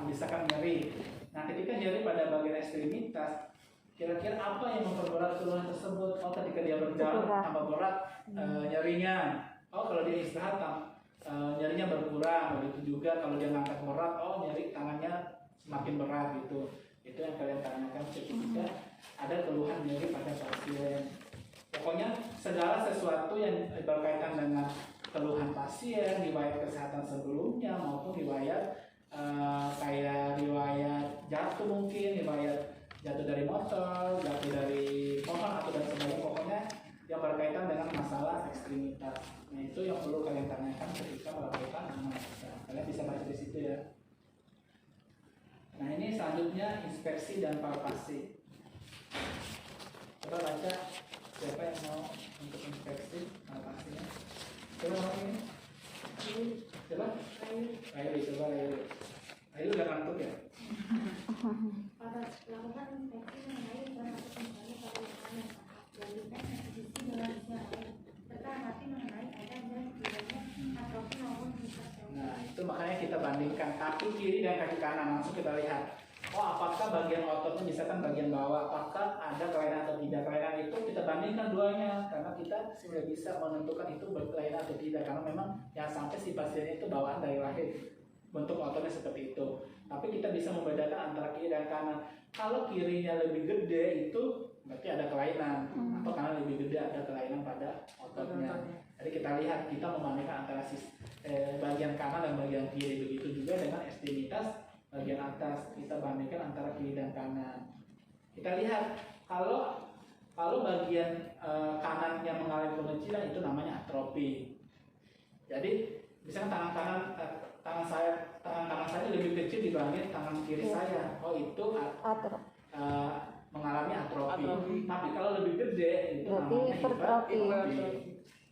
misalkan nyeri. Nah, ketika nyeri pada bagian ekstremitas, kira-kira apa yang memperberat keluhan tersebut? Oh, ketika dia berjalan tambah berat nyerinya. Oh, kalau dia istirahat nyerinya berkurang. Begitu juga kalau dia ngangkat berat, oh nyeri tangannya semakin berat gitu. Itu yang kalian tanyakan ketika ada keluhan nyeri pada pasien. Pokoknya segala sesuatu yang berkaitan dengan keluhan pasien, riwayat kesehatan sebelumnya maupun riwayat kayak riwayat jatuh mungkin, riwayat jatuh dari motor, jatuh dari pohon atau dan sebagainya, pokoknya yang berkaitan dengan masalah ekstremitas. Nah, itu yang perlu kalian tanyakan ketika melakukan analisa. Kalian bisa baca di situ ya. Nah, ini selanjutnya inspeksi dan palpasi. Coba baca siapa yang mau untuk inspeksi palpasinya. Coba orang ini. Coba. Ayo coba ayo. Ayo udah ngantuk ya. Pada lakukan inspeksi mengenai termasuk misalnya pada makanan dialihkan eksekusi dengan siapa serta amati mengenai keadaan dan tidaknya atrofi maupun pusat. Nah, itu makanya kita bandingkan kaki kiri dan kaki kanan, langsung kita lihat. Oh, apakah bagian ototnya misalkan bagian bawah, apakah ada kelainan atau tidak. Kelainan itu kita bandingkan duanya karena kita sudah bisa menentukan itu berkelainan atau tidak, karena memang yang sampai si pasiennya itu bawaan dari lahir bentuk ototnya seperti itu. Tapi kita bisa membedakan antara kiri dan kanan. Kalau kirinya lebih gede itu berarti ada kelainan, atau kanan lebih gede ada kelainan pada ototnya. Jadi kita lihat, kita membandingkan antara bagian kanan dan bagian kiri. Begitu juga dengan ekstremitas bagian atas, kita bandingkan antara kiri dan kanan. Kita lihat kalau bagian kanan yang mengalami pengecilan itu namanya atrofi. Jadi misalnya tangan kanan saya lebih kecil dibanding tangan kiri saya. Oh, itu mengalami atrofi. Tapi kalau lebih gede itu namanya hipertrofi.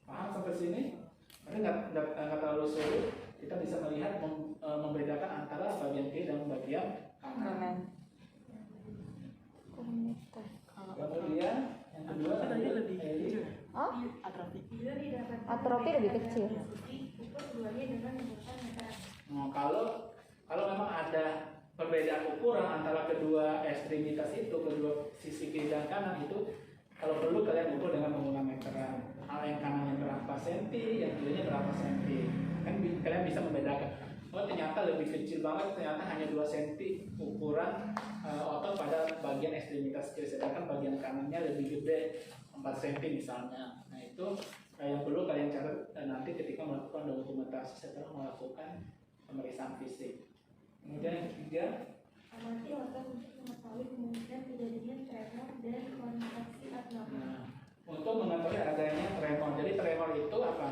Paham sampai sini? Tapi nggak terlalu sulit. Kita bisa melihat membedakan antara bagian kiri dan bagian kanan. Kemudian yang kedua tadi lebih kecil. Atrofi lebih kecil. Nah, kalau memang ada perbedaan ukuran antara kedua ekstremitas itu, kedua sisi kiri dan kanan itu, kalau perlu kalian ukur dengan menggunakan meteran. Yang kanannya berapa senti, yang kirinya berapa senti. Kan kalian bisa membedakan. Oh, ternyata lebih kecil banget, ternyata hanya 2 senti ukuran otot pada bagian ekstremitas kiri, sedangkan bagian kanannya lebih gede 4 senti misalnya. Nah, itu yang perlu kalian catat nanti ketika melakukan dokumentasi setelah melakukan pemeriksaan fisik. Kemudian yang ketiga, amati otot untuk mengetahui kemungkinan terjadinya tremor dan kontraksi abnormal. Nah, untuk mengetahui adanya tremor. Jadi tremor itu apa?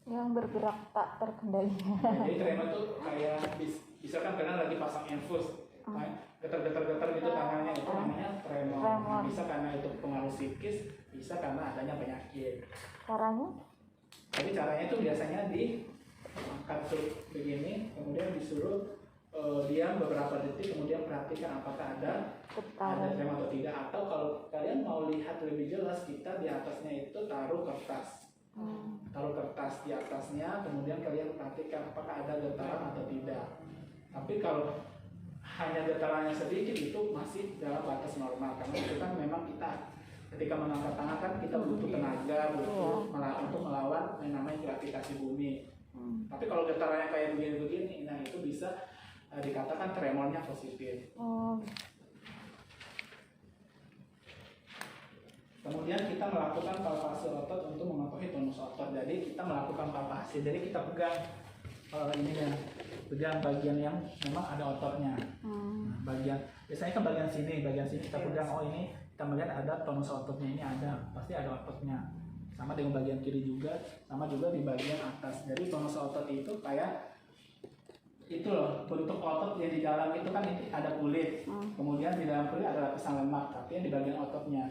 Yang bergerak tak terkendali. Jadi tremor itu kayak misalkan kalian lagi pasang infus, getar-getar gitu tangannya, itu namanya tremor. Bisa karena itu pengaruh psikis, bisa karena adanya penyakit. Caranya? Jadi caranya itu biasanya diangkat begini, kemudian disuruh diam beberapa detik, kemudian perhatikan apakah ada tremor atau tidak. Atau kalau kalian mau lihat lebih jelas, kita di atasnya itu taruh kertas. Taruh kertas di atasnya, kemudian kalian perhatikan apakah ada getaran atau tidak. Tapi kalau hanya getarannya sedikit itu masih dalam batas normal, karena itu kan memang kita ketika mengangkat tangan kan kita butuh tenaga, untuk melawan yang namanya gravitasi bumi. Tapi kalau getarannya kayak begini-begini, nah itu bisa dikatakan tremornya positif. Kemudian kita melakukan palpasi otot untuk mengetahui tonus otot. Jadi kita melakukan palpasi. Jadi kita pegang ini ya, pegang bagian yang memang ada ototnya. Bagian biasanya kan bagian sini kita pegang. Oh, ini kita melihat ada tonus ototnya, ini ada, pasti ada ototnya. Sama dengan bagian kiri juga, sama juga di bagian atas. Jadi tonus otot itu kayak itu loh, bentuk otot yang di dalam itu kan ada kulit. Kemudian di dalam kulit ada lapisan lemak, tapi yang di bagian ototnya.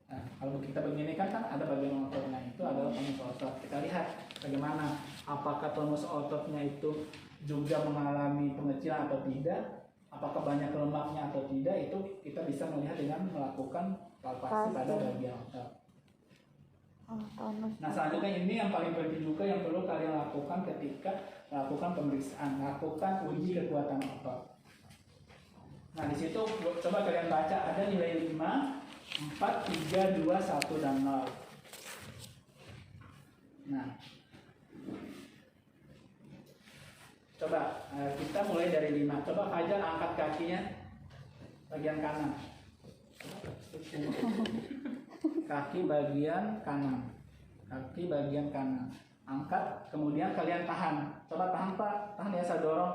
Nah, kalau kita begini kan ada bagian ototnya, itu adalah tonus otot. Kita lihat bagaimana, apakah tonus ototnya itu juga mengalami pengecilan atau tidak, apakah banyak lemaknya atau tidak, itu kita bisa melihat dengan melakukan palpasi pada bagian otot. Nah, selanjutnya ini yang paling penting juga yang perlu kalian lakukan ketika melakukan pemeriksaan, lakukan uji kekuatan otot. Nah, di situ coba kalian baca ada nilai 5, 4, 3, 2, 1 dan 0. Nah, coba kita mulai dari 5. Coba Fajar angkat kakinya bagian kanan. Kaki bagian kanan. Kaki bagian kanan. Angkat, kemudian kalian tahan. Coba tahan Pak, tahan ya, saya dorong.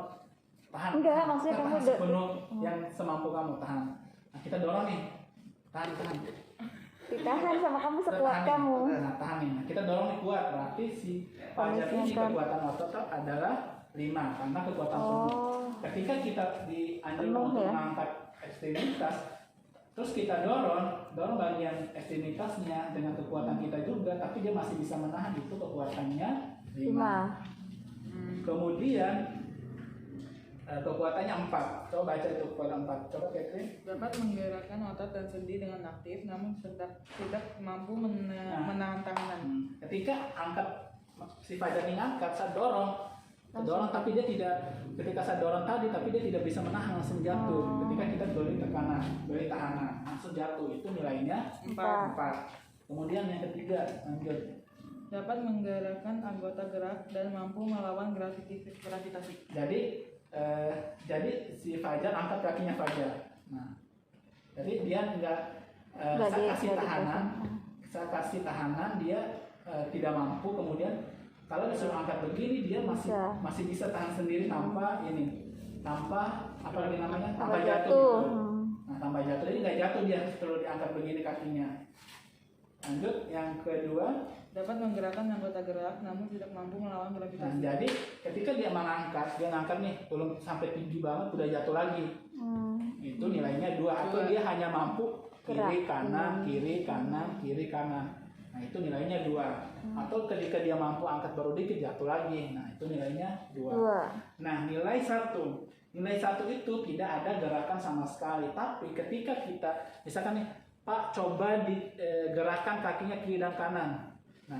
Tahan. Enggak, maksudnya Kita kamu tahan sepenuh yang semampu kamu tahan. Nah, kita dorong nih. Tahan. Ditahan sama kamu sekuat Tahan nih. kamu. Nah, tahan nih. Nah, kita dorong nih kuat. Berarti si Fajar ini kekuatan otot adalah 5 karena kekuatan penuh. Oh. Ketika kita dianjurkan Penuh, untuk ya? mengangkat ekstremitas, terus kita dorong bagian ekstremitasnya dengan kekuatan kita juga, tapi dia masih bisa menahan, itu kekuatannya 5. 5. Kemudian kekuatannya 4. Coba baca itu kekuatan 4. Coba Catherine. Dapat menggerakkan otot dan sendi dengan aktif, namun tidak mampu menahan tangan. Ketika angkat si Fajar ini angkat, saya dorong, tapi dia tidak. Ketika saya dorong tadi, tapi dia tidak bisa menahan, langsung jatuh. Ketika kita beri tekanan, beri tahanan, langsung jatuh. Itu nilainya 4. Kemudian yang ketiga, lanjut. Dapat menggerakkan anggota gerak dan mampu melawan gravitasi. Jadi si Fajar angkat kakinya Fajar. Nah, jadi dia saya kasih tahanan, dia tidak mampu. Kemudian kalau disuruh angkat begini, dia masih bisa tahan sendiri tanpa apa lagi namanya, tanpa jatuh. Nah, tanpa jatuh, jadi nggak jatuh dia terus diangkat begini kakinya. Lanjut, yang kedua. Dapat menggerakkan anggota gerak namun tidak mampu melawan Nah, gravitasi. jadi ketika dia ngangkat nih, belum sampai tinggi banget, udah jatuh lagi. Itu nilainya 2. Atau dia hanya mampu kiri kanan, kiri kanan, kiri kanan. Nah, itu nilainya 2. Atau ketika dia mampu angkat baru dikit, jatuh lagi. Nah, itu nilainya 2. Nah, nilai 1 itu tidak ada gerakan sama sekali. Tapi ketika kita, misalkan nih, Pak coba digerakkan kakinya kiri dan kanan. Nah,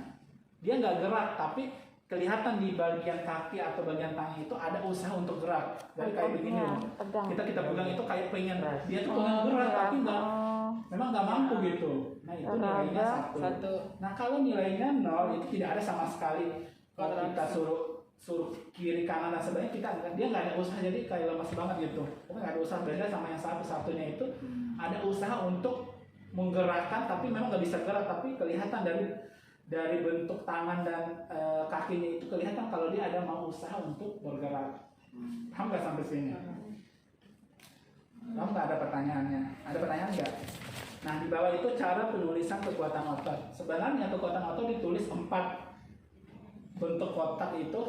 dia nggak gerak, tapi kelihatan di bagian kaki atau bagian tangan itu ada usaha untuk gerak. Dari kayak begini loh. Kita pegang itu kayak pengen, dia tuh pengen gerak, tapi memang nggak mampu gitu. Nah, itu nilainya 1. Nah, kalau nilainya 0 itu tidak ada sama sekali. Kalau kita suruh kiri kanan dan sebagainya, dia nggak ada usaha, jadi kayak lemas banget gitu. Pokoknya nggak ada usaha. Beda sama yang satunya itu ada usaha untuk menggerakkan, tapi memang nggak bisa gerak, tapi kelihatan dari bentuk tangan dan kakinya itu kelihatan kalau dia ada mau usaha untuk bergerak. Paham nggak sampai sini? Kamu nggak ada pertanyaannya? Ada pertanyaan nggak? Nah, di bawah itu cara penulisan kekuatan otot. Sebenarnya kekuatan otot ditulis 4 bentuk kotak itu.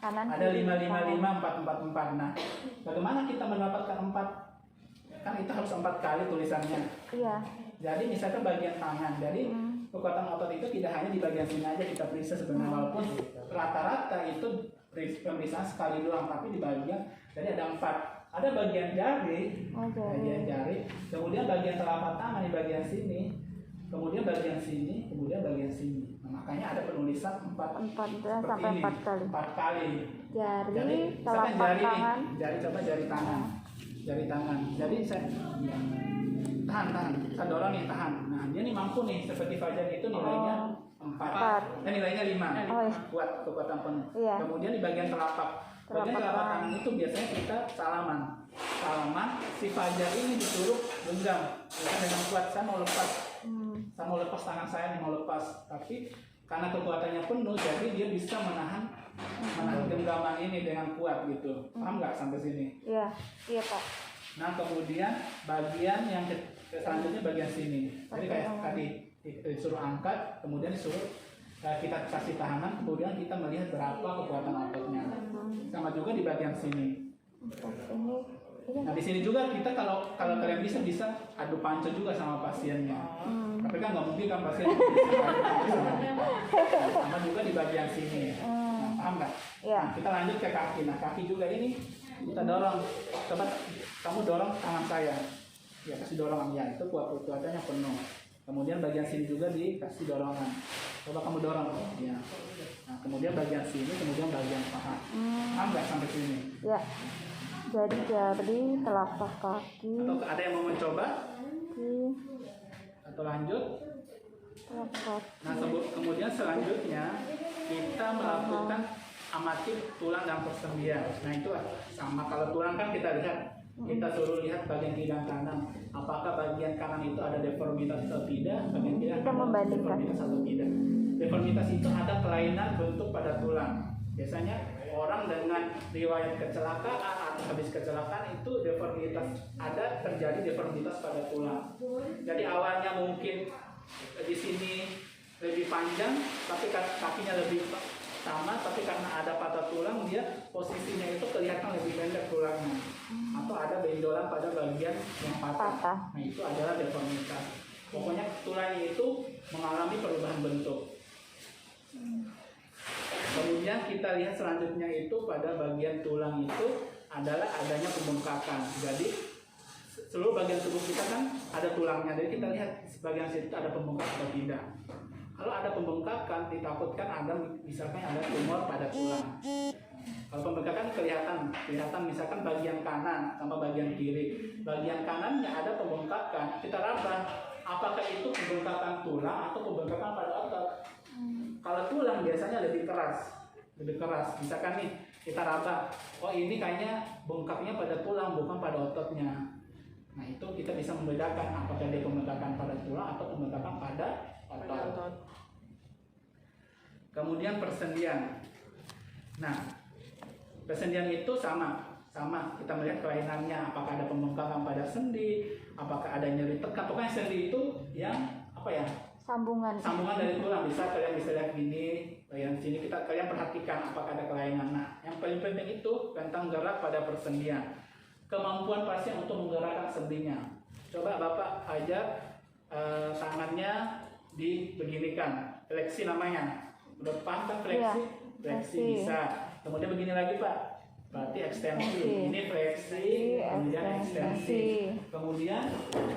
Kanan, ada 5, 5, 5, 4, 4, 4. Nah, bagaimana kita mendapatkan 4? Kan itu harus 4 kali tulisannya. Iya. Jadi misalkan bagian tangan, jadi kekuatan otot itu tidak hanya di bagian sini aja kita periksa sebenarnya, walaupun rata-rata itu pemeriksaan sekali doang, tapi di bagian, jadi ada 4. Ada bagian jari, kemudian bagian telapak tangan di bagian sini, kemudian bagian sini, kemudian bagian sini. Nah, makanya ada penulisan 4 sampai 4 kali. 4 kali. Jadi telapak tangan. Coba jari tangan. Jari tangan. Jadi saya tahan. Saya dorong nih, tahan. Nah, dia nih mampu nih, seperti Fajar itu nilainya 4. Nilainya 5. Kuat, kekuatan penuh. Iya. Kemudian di bagian telapak. Bagian telapak tangan itu biasanya kita salaman. Si Fajar ini disuruh genggam. Dengan kuat, saya mau lepas. Saya mau lepas tangan saya nih, mau lepas. Tapi karena kekuatannya penuh, jadi dia bisa menahan genggaman ini dengan kuat gitu. Paham nggak sampai sini? Iya Pak. Nah, kemudian bagian yang selanjutnya bagian sini. Jadi kayak tadi disuruh angkat, kemudian disuruh kita kasih tahanan, kemudian kita melihat berapa kekuatan ototnya. Sama juga di bagian sini. Nah, di sini juga kita kalau kalian bisa adu panco juga sama pasiennya. Tapi kan nggak mungkin kan pasien sama juga di bagian sini. Nah, paham nggak? Nah, kita lanjut ke kaki. Nah, kaki juga ini kita dorong. Coba kamu dorong tangan saya. Ya, kasih dorongan ya, itu kekuatannya penuh. Kemudian bagian sini juga dikasih dorongan. Coba kamu dorong. Ya. Nah, kemudian bagian sini, kemudian bagian paha. Paham nggak sampai sini? Ya. jari-jari, telapak kaki, Atau ada yang mau mencoba kaki, atau lanjut? telapak Nah, kemudian selanjutnya kita melakukan amati tulang dan persendian. Nah, itu sama. Kalau tulang kan kita lihat, kita suruh lihat bagian kiri dan kanan. Apakah bagian kanan itu ada deformitas atau tidak? Bagian kiri dan Kita kanan membandingkan. deformitas atau tidak? Deformitas itu ada kelainan bentuk pada tulang. Biasanya orang dengan riwayat kecelakaan atau habis kecelakaan itu terjadi deformitas pada tulang. Jadi awalnya mungkin di sini lebih panjang, tapi kakinya lebih sama, tapi karena ada patah tulang dia posisinya itu kelihatan lebih pendek tulangnya, atau ada benjolan pada bagian yang patah. Nah, itu adalah deformitas. Pokoknya tulang itu mengalami perubahan bentuk. Kemudian kita lihat selanjutnya itu pada bagian tulang itu adalah adanya pembengkakan. Jadi seluruh bagian tubuh kita kan ada tulangnya, jadi kita lihat sebagian situ ada pembengkak atau tidak. Kalau ada pembengkakan, ditakutkan misalkan ada tumor pada tulang. Kalau pembengkakan kelihatan misalkan bagian kanan sama bagian kiri. Bagian kanannya ada pembengkakan, kita raba apakah itu pembengkakan tulang atau pembengkakan pada otot. Kalau tulang biasanya lebih keras. Misalkan nih kita raba, oh ini kayaknya bengkaknya pada tulang bukan pada ototnya. Nah, itu kita bisa membedakan apakah dia pembengkakan pada tulang atau pembengkakan pada otot. Kemudian persendian. Nah, persendian itu sama. Kita melihat kelainannya, apakah ada pembengkakan pada sendi, apakah ada nyeri tekan. Pokoknya sendi itu yang apa ya? sambungan Sambungan dari tulang. Kalian bisa lihat gini, bagian sini kalian perhatikan apakah ada kelainan. Nah, yang paling penting itu tentang gerak pada persendian. Kemampuan pasien untuk menggerakkan sendinya. Coba Bapak ajak tangannya dibeginikan, fleksi namanya. Udah paham kan fleksi? Iya, Fleksi fleksi. bisa. Kemudian begini lagi Pak, berarti ekstensi. Fleksi. Ini fleksi, kemudian ekstensi. Kemudian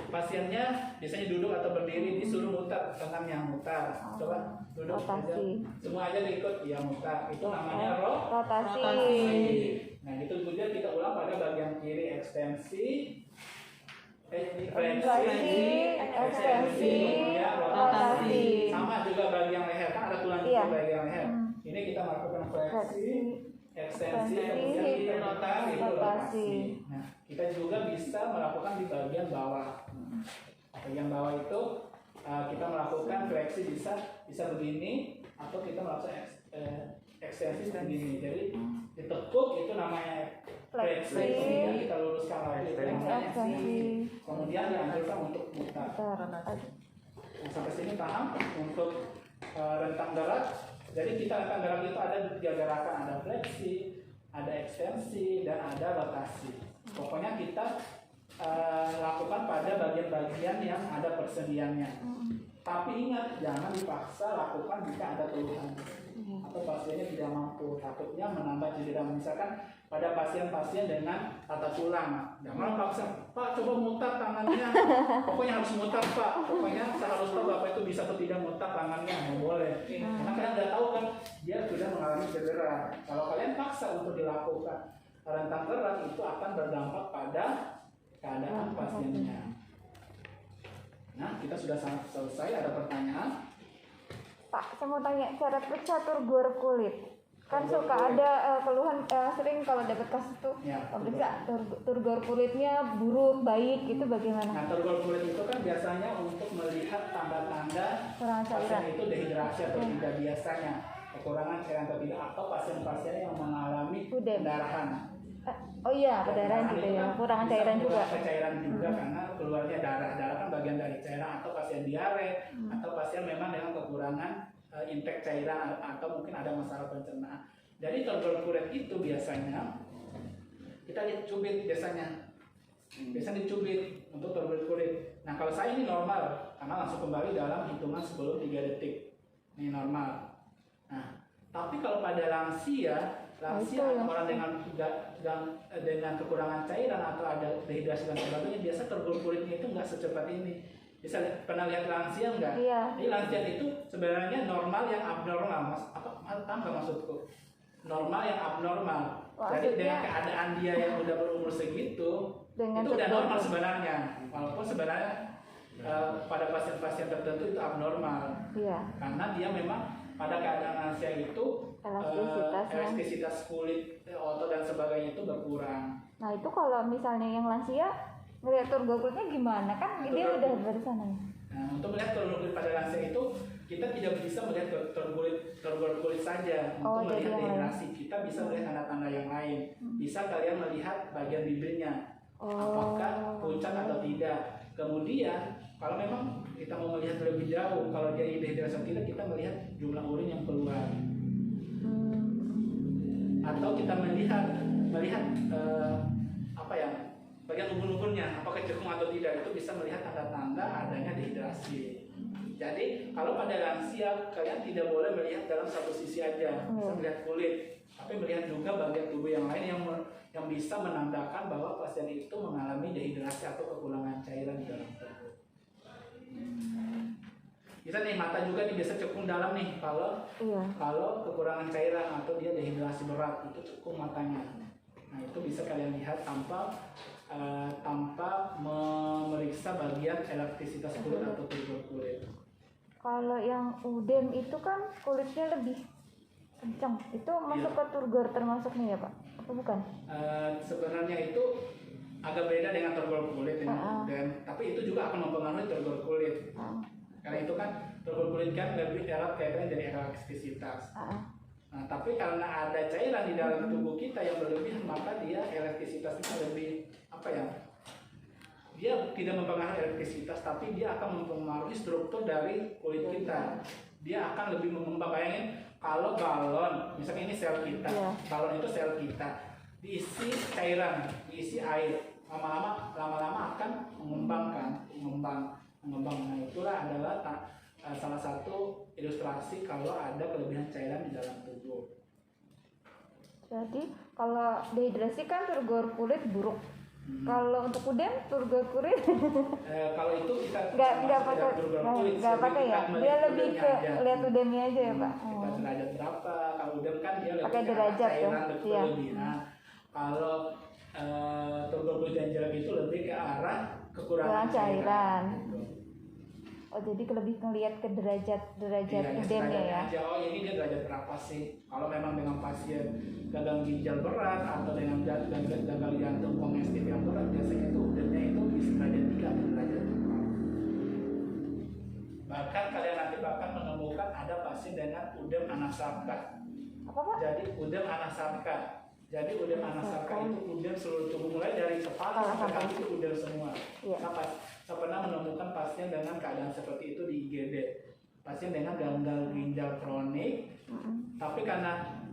pasiennya biasanya duduk atau berdiri, disuruh mutar tangannya, mutar. Coba duduk aja. Rotasi. Semua aja diikut, ya mutar. Itu namanya rotasi. Nah, itu kemudian kita ulang pada bagian kiri, ekstensi, Fleksi, ekstensi, kemudian rotasi. Sama juga bagian leher, kan ada tulang Iya. di bagian leher. Ini kita melakukan fleksi, ekstensi, kemudian kita rotasi, itu rotasi. Nah, kita juga bisa melakukan di bagian bawah. Bagian bawah itu kita melakukan fleksi bisa begini, atau kita melakukan ekstensi begini. Jadi ditekuk itu namanya fleksi, kemudian kita luruskan lagi itu namanya Ekstensi. kemudian dianjurkan untuk mutar. Nah, sampai sini paham untuk rentang gerak. Jadi kita rentang gerak itu ada 3 gerakan, ada fleksi, ada ekstensi, dan ada rotasi. Pokoknya kita lakukan pada bagian-bagian yang ada persendiannya. Tapi ingat, jangan dipaksa lakukan jika ada keluhan atau pasiennya tidak mampu, takutnya menambah cedera. Misalkan pada pasien-pasien dengan patah tulang, jangan paksa, Pak coba mutar tangannya, pokoknya harus mutar Pak, pokoknya saya harus tahu Bapak itu bisa atau tidak mutar tangannya, nggak boleh. Karena kalian nggak tahu kan dia sudah mengalami cedera. Kalau kalian paksa untuk dilakukan rentang gerak, itu akan berdampak pada keadaan pasiennya. Nah, kita sudah selesai. Ada pertanyaan? Pak, saya mau tanya cara periksa turgor kulit. Kan suka ada keluhan sering kalau dapat kasus tuh Ya, periksa turgor kulitnya buruk, baik, itu bagaimana? Nah, turgor kulit itu kan biasanya untuk melihat tanda-tanda Kurang pasien cairan. itu dehidrasi atau tidak biasanya, kekurangan cairan atau tidak, atau pasien-pasien yang mengalami Udem. pendarahan. Oh iya, pendarahan juga ya, kekurangan cairan juga. Cairan juga karena keluarnya darah. Darah kan bagian dari cairan, atau pasien diare, atau pasien memang dengan kekurangan intake cairan, atau mungkin ada masalah pencernaan. Jadi turgor kulit itu biasanya kita lihat cubit biasanya. Biasanya dicubit untuk turgor kulit. Nah, kalau saya ini normal karena langsung kembali dalam hitungan sebelum 3 detik. Ini normal. Nah, tapi kalau pada lansia orang dengan kekurangan cairan atau ada dehidrasi dan sebagainya, biasa turgor kulitnya itu nggak secepat ini. Bisa pernah lihat lansia nggak? Iya. Jadi lansia itu sebenarnya normal yang abnormal, Mas. Apa nggak maksudku? Normal yang abnormal. Jadi dengan Maksudnya keadaan dia yang udah berumur segitu, dengan itu udah sebuah- normal sebenarnya. Walaupun sebenarnya pada pasien-pasien tertentu itu abnormal, Iya. karena dia memang pada keadaan lansia itu elastisitas kulit, otot dan sebagainya itu berkurang. Nah itu kalau misalnya yang lansia ngeliat turgor kulitnya gimana kan dia udah dari sana. Nah, untuk melihat turgor kulit pada lansia itu kita tidak bisa melihat turgor kulit saja. Oh, Untuk jadi melihat yang dehidrasi kita bisa melihat tanda-tanda yang lain. Bisa kalian melihat bagian bibirnya, Oh. apakah pucat atau tidak. Kemudian kalau memang kita mau melihat lebih jauh, kalau dia dehidrasi atau tidak, kita melihat jumlah urin yang keluar. Atau kita melihat apa ya, bagian ubun-ubunnya apakah cekung atau tidak, itu bisa melihat tanda-tanda adanya dehidrasi. Jadi kalau pada lansia kalian tidak boleh melihat dalam satu sisi aja, bisa melihat kulit, tapi melihat juga bagian tubuh yang lain yang bisa menandakan bahwa pasien itu mengalami dehidrasi atau kekurangan cairan di dalam tubuh. Bisa nih mata juga nih biasa cekung dalam nih kalau kekurangan cairan atau dia dehidrasi berat, itu cekung matanya. Nah itu bisa kalian lihat tanpa memeriksa bagian elastisitas kulit atau turgor kulit. Kalau yang udem itu kan kulitnya lebih kencang, itu masuk ke turgor termasuknya ya Pak? Apa bukan? Sebenarnya itu agak beda dengan turgor kulit dengan udem, tapi itu juga akan mempengaruhi turgor kulit. Karena itu kan turgor kulit kan lebih erat kaitannya dari elastisitas. Nah, tapi karena ada cairan di dalam tubuh kita yang berlebihan, maka dia elastisitasnya lebih dia tidak mempengaruhi elastisitas, tapi dia akan mempengaruhi struktur dari kulit kita. Dia akan lebih mengembang. Bayangin kalau balon, misalnya ini sel kita, balon itu sel kita, diisi cairan, diisi air, lama-lama akan mengembang. Nah itulah adalah salah satu ilustrasi kalau ada kelebihan cairan di dalam tubuh. Jadi kalau dehidrasi kan turgor kulit buruk. Kalau untuk udem turgor kulit Kalau itu kita nggak pakai ya. Dia lebih ke lihat udemnya aja ya Pak. Kita derajat berapa? Kalau udem kan dia lebih pakai ke derajat ya. cairan berlebihan. Kalau turgor kulit yang jelek itu lebih ke arah kekurangan cairan. Oh jadi lebih ngelihat ke derajat udemnya ya. Oh ini dia derajat berapa sih? Kalau memang dengan pasien gagal ginjal berat atau dengan gagal jantung kongestif yang berat, biasanya itu udemnya itu bisa derajat 3 atau derajat 4. Bahkan kalian nanti bahkan menemukan ada pasien dengan udem anasarka. Apa Pak? Jadi udem anasarka. Jadi udem anasarka itu udem seluruh tubuh, mulai dari kepala sampai kaki itu udem semua. Saya pernah menemukan pasien dengan keadaan seperti itu di IGD. Pasien dengan gagal ginjal kronik, tapi karena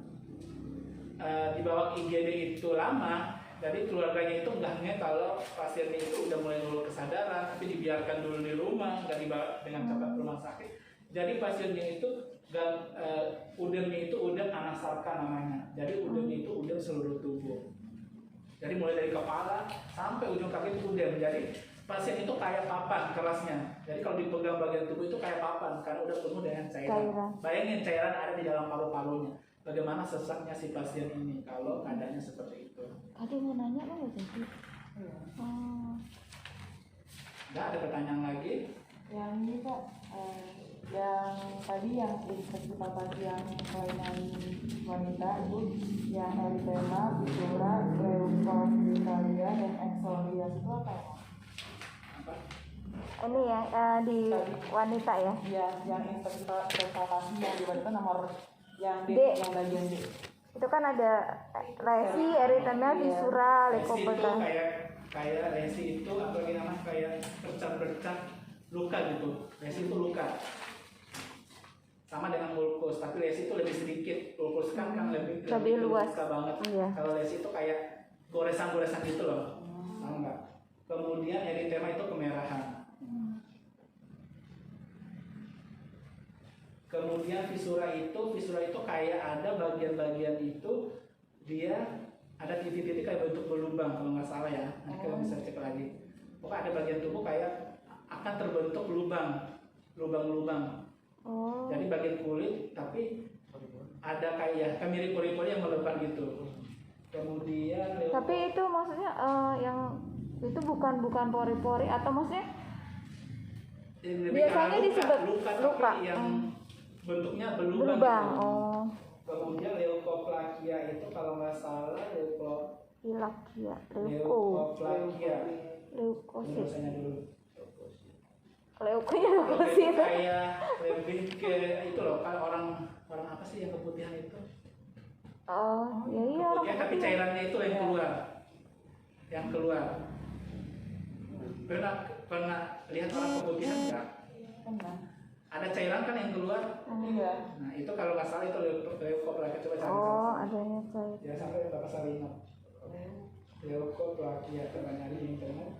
dibawa ke IGD itu lama, jadi keluarganya itu enggaknya kalau pasiennya itu udah mulai nol kesadaran, tapi dibiarkan dulu di rumah, nggak dibawa dengan cepat ke rumah sakit. Jadi pasiennya itu udemnya itu udem anasarka namanya. Jadi udemnya itu udem seluruh tubuh. Jadi mulai dari kepala sampai ujung kaki itu udem. Jadi pasien itu kayak papan kelasnya. Jadi kalau dipegang bagian tubuh itu kayak papan karena udah penuh dengan cairan. Bayangin cairan ada di dalam paru-parunya. Bagaimana sesaknya si pasien ini kalau keadaannya seperti itu. Tadi mau nanya kan nggak jadi. Nggak ada pertanyaan lagi? Yang ini Pak, yang tadi yang investasi yang kelainan wanita itu yang eritema, viscera, leukoplakia dan exolias itu apa ya? Ini ya di wanita ya. Ya, yang investasi yang di wanita nomor yang D, D. yang bagian D. Itu kan ada lesi, eritema, viscera, Lesi itu leukoplakia. kayak lesi itu apa namanya kayak bercak-bercak luka gitu. Lesi itu luka. Sama dengan ulkus, tapi lesi itu lebih sedikit. Ulkus kan lebih luas. luka banget. Iya. Kalau lesi itu kayak goresan-goresan gitu loh. Tahu nggak? Kemudian eritema itu kemerahan. Kemudian viscera itu kayak ada bagian-bagian itu dia ada titik-titik kayak bentuk berlubang kalau nggak salah ya. Nanti kalian bisa cek lagi. Pokoknya ada bagian tubuh kayak akan terbentuk lubang-lubang. Jadi bagian kulit tapi ada kayak mirip pori-pori yang melebar gitu. Kemudian Tapi itu maksudnya yang itu bukan pori-pori atau maksudnya biasanya disebut luka, luka. tapi yang bentuknya berlubang. Berlubang. Gitu. Oh, Kemudian leukoplakia itu kalau nggak salah hilakia, leukoplakia. leukosit. Tulisannya dulu. Leukonya Itu leukosit. kayak lebih ke itu loh, kan orang apa sih yang keputihan itu? Oh, ya iya orang Keputihan tapi putih. cairannya itu yang keluar. Yang keluar. Pernah lihat orang keputihan nggak? Pernah. Ada cairan kan yang keluar? Iya. Nah itu kalau nggak salah itu leukoplakia, coba cari. Oh, adanya cair. Ya sampai Bapak salah ingat. Leukoplakia, coba nyari di internet.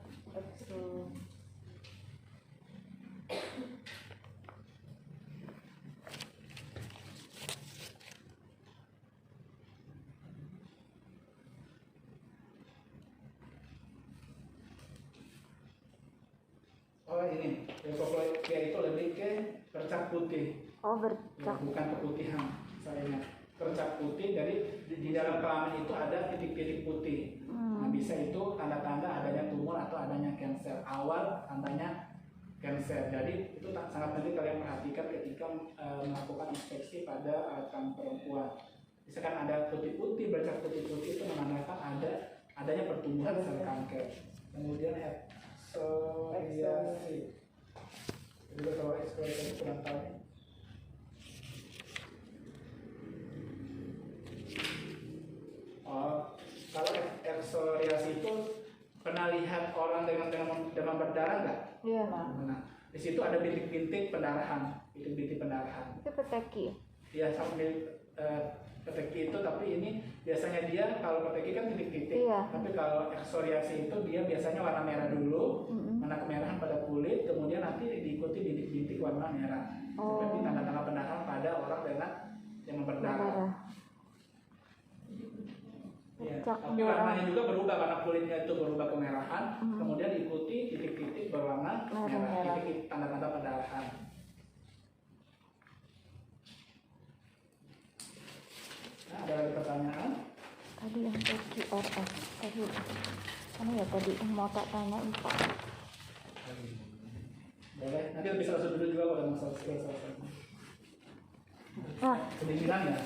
Oh ini, leukoplakia itu lebih ke bercak putih. Oh, Ya, bercak. bukan keputihan, saya ingat. Bercak putih, jadi di dalam kelamin itu ada titik-titik putih. Nah, bisa itu tanda-tanda adanya tumor atau adanya kanker. Awal tandanya kanker. Jadi itu sangat penting kalian perhatikan ketika melakukan inspeksi pada kan perempuan. Misalkan ada putih-putih, bercak putih-putih itu menandakan adanya pertumbuhan sel kanker. Kemudian eksfoliasi. Juga kalau eksfoliasi itu kurang tahu. Oh, kalau eksfoliasi itu pernah lihat orang dengan demam berdarah nggak? Iya. Nah, di situ ada bintik-bintik pendarahan, bintik-bintik pendarahan. Itu peteki. Ya sambil peteki itu, tapi ini biasanya dia kalau peteki kan titik-titik, Iya. tapi kalau eksfoliasi itu dia biasanya warna merah dulu, warna kemerahan pada kulit, kemudian nanti diikuti bintik-bintik warna merah. Oh. Seperti tanda-tanda pendarahan pada orang dengan demam berdarah. Darah. Ya, Bercak tapi merah. warnanya juga berubah karena kulitnya itu berubah kemerahan, kemudian diikuti titik-titik berwarna merah, titik tanda-tanda pendarahan. Nah, ada lagi pertanyaan? Tadi yang PQRS tadi mana ya tadi yang mau tak tanyain Pak. Boleh, nanti bisa langsung dulu juga kalau masalah selesai. Nah, Kedinginan ya?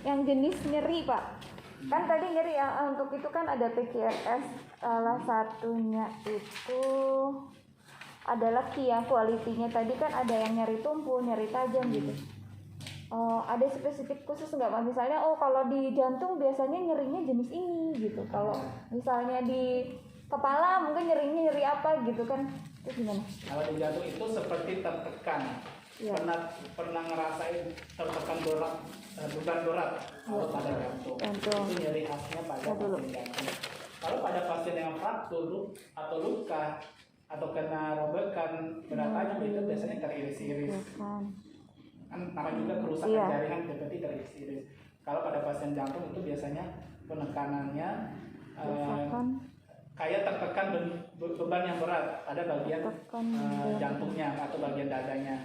yang jenis nyeri Pak, kan tadi nyeri ya, untuk itu kan ada PQRS, salah satunya itu adalah Kia kualitinya. Tadi kan ada yang nyeri tumpul, nyeri tajam gitu. Ada spesifik khusus nggak Pak? Misalnya kalau di jantung biasanya nyerinya jenis ini gitu, kalau misalnya di kepala mungkin nyerinya nyeri apa gitu kan, itu gimana? Kalau di jantung itu seperti tertekan. Iya. Pernah ngerasain tertekan berat, beban berat kalau pada jantung. Jantung. Itu nyeri khasnya pada Ya, dulu. pasien jantung. Kalau pada pasien yang fraktur atau luka atau kena robekan berat tajam itu biasanya teriris-iris. Ya kan. Kan nama juga kerusakan Iya. jaringan seperti teriris-iris. Kalau pada pasien jantung itu biasanya penekanannya Misalkan kayak tertekan beban yang berat pada bagian Tertekan jantungnya atau bagian dadanya.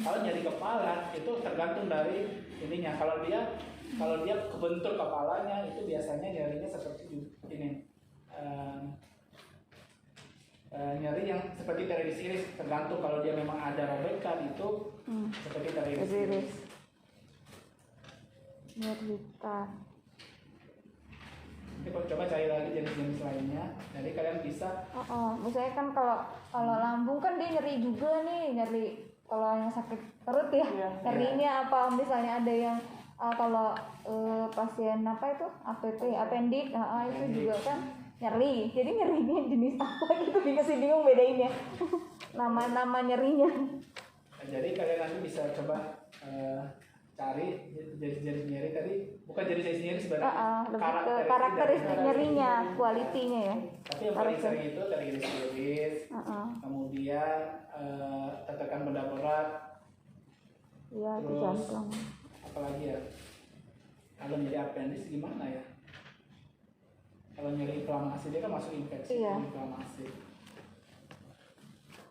Kalau nyeri kepala itu tergantung dari ininya. Kalau dia kebentur kepalanya itu biasanya nyerinya seperti ini. Nyeri yang seperti teriris-iris, tergantung. Kalau dia memang ada robekan itu seperti teriris-iris. teriris. Nyerita. Coba cari lagi jenis-jenis lainnya. Jadi kalian bisa Misalnya kan kalau lambung kan dia nyeri juga nih, nyeri kalau yang sakit perut ya, Iya. nyerinya apa? Misalnya ada yang kalau pasien apa itu appendix, itu juga kan nyeri. Jadi nyerinya jenis apa gitu, dikasih bingung bedainnya. Nama nyerinya. Jadi kalian nanti bisa coba cari jenis nyeri tadi, bukan jenis nyeri sebenarnya, Lebih ke karakteristik dari nyerinya, kualitinya ya. Tapi yang paling sering itu teriris-iris, kemudian tertekan benda berat, Iya, itu terus jantung. apalagi ya? Kalau nyeri appendix gimana ya? Kalau nyeri inflamasi dia kan masuk infeksi, Iya. inflamasi.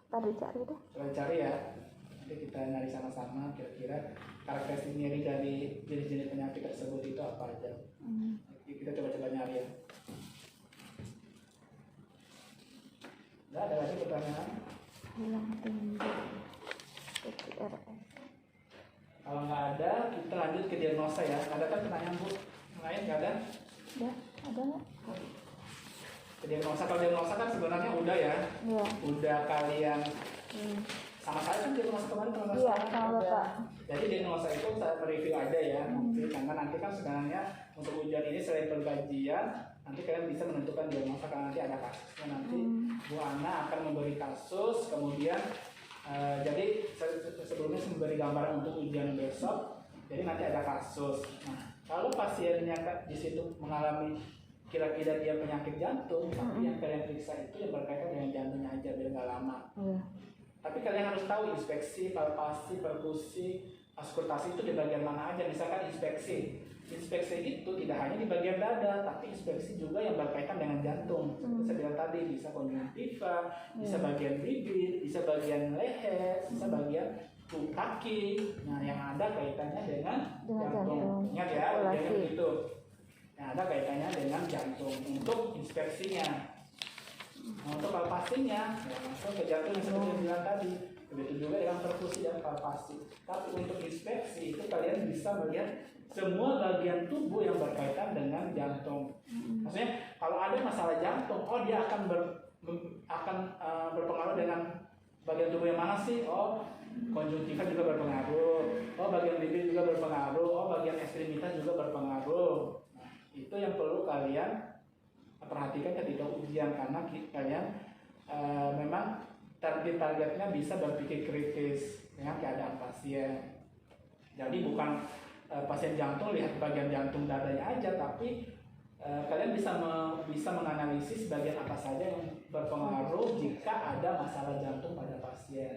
Ntar dicari deh. Coba cari ya, nanti kita nyari sama-sama kira-kira karakteristik nyeri dari jenis-jenis penyakit tersebut itu apa aja. Kita coba-coba nyari ya. Nggak ada lagi pertanyaan? Hilang tinggi PQRS. Kalau nggak ada, kita lanjut ke diagnosa ya. Ada kan pertanyaan Bu? Yang lain nggak ada? Ada nggak? Ke diagnosa, kalau diagnosa kan sebenarnya udah ya. Iya. Udah kalian sama saya kan diagnosa kemarin kalau nggak Iya, salah. sama Bapak. Jadi diagnosa itu saya mereview aja ya. Nanti, karena nanti kan sebenarnya untuk ujian ini selain pengkajian, nanti kalian bisa menentukan diagnosa karena nanti ada kasusnya. Nanti Bu Ana akan memberi kasus, kemudian jadi sebelumnya saya memberi gambaran untuk ujian besok. Jadi nanti ada kasus. Nah, kalau pasiennya di situ mengalami kira-kira dia penyakit jantung, tapi yang kalian periksa itu yang berkaitan dengan jantungnya aja biar nggak lama. Tapi kalian harus tahu inspeksi, palpasi, perkusi, auskultasi itu di bagian mana aja. Misalkan inspeksi itu tidak hanya di bagian dada, tapi inspeksi juga yang berkaitan dengan jantung. Seperti saya bilang tadi, bisa konjungtiva, bisa bagian bibir, bisa bagian leher, bisa bagian kaki. Nah, yang ada kaitannya dengan jantung. Ingat ya, ujiannya begitu. Yang ada kaitannya dengan jantung untuk inspeksinya. Nah, untuk palpasinya, ya langsung ke jantung yang seperti yang bilang tadi. Begitu juga dengan perkusi dan palpasi. Tapi untuk inspeksi itu kalian bisa melihat semua bagian tubuh yang berkaitan dengan jantung. Maksudnya kalau ada masalah jantung, oh dia akan berpengaruh dengan bagian tubuh yang mana sih? Oh, konjungtiva juga berpengaruh. Oh, bagian bibir juga berpengaruh. Oh, bagian ekstremitas juga berpengaruh. Nah, itu yang perlu kalian perhatikan ketika ujian karena kalian memang targetnya bisa berpikir kritis dengan keadaan pasien. Jadi bukan pasien jantung lihat bagian jantung dadanya aja, tapi kalian bisa menganalisis bagian apa saja yang berpengaruh jika ada masalah jantung pada pasien.